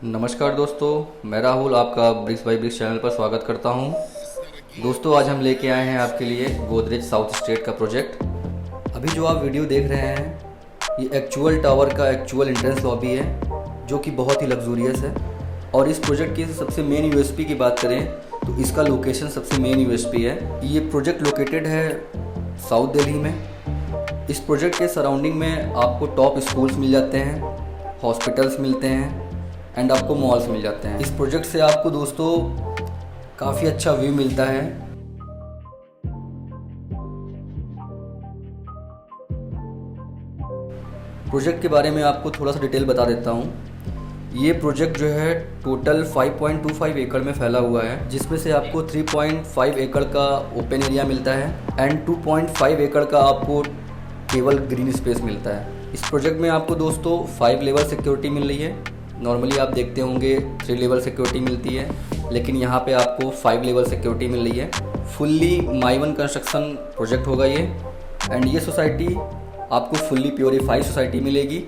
नमस्कार दोस्तों, मैं राहुल आपका ब्रिक्स बाई ब्रिक्स चैनल पर स्वागत करता हूं। दोस्तों, आज हम लेके आए हैं आपके लिए गोदरेज साउथ स्टेट का प्रोजेक्ट। अभी जो आप वीडियो देख रहे हैं ये एक्चुअल टावर का एक्चुअल एंट्रेंस लॉबी है, जो कि बहुत ही लग्जूरियस है। और इस प्रोजेक्ट की सबसे मेन यूएसपी की बात करें तो इसका लोकेशन सबसे मेन यूएसपी है। ये प्रोजेक्ट लोकेटेड है साउथ दिल्ली में। इस प्रोजेक्ट के सराउंडिंग में आपको टॉप स्कूल्स मिल जाते हैं, हॉस्पिटल्स मिलते हैं एंड आपको मॉल्स मिल जाते हैं। इस प्रोजेक्ट से आपको दोस्तों काफ़ी अच्छा व्यू मिलता है। प्रोजेक्ट के बारे में आपको थोड़ा सा डिटेल बता देता हूँ। ये प्रोजेक्ट जो है टोटल 5.25 एकड़ में फैला हुआ है, जिसमें से आपको 3.5 एकड़ का ओपन एरिया मिलता है एंड 2.5 एकड़ का आपको केवल ग्रीन स्पेस मिलता है। इस प्रोजेक्ट में आपको दोस्तों 5 लेवल सिक्योरिटी मिल रही है। नॉर्मली आप देखते होंगे 3 लेवल सिक्योरिटी मिलती है, लेकिन यहाँ पे आपको 5 लेवल सिक्योरिटी मिल रही है। Fully my one construction project होगा ये। एंड ये सोसाइटी आपको फुल्ली प्योरीफाइड सोसाइटी मिलेगी।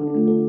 है।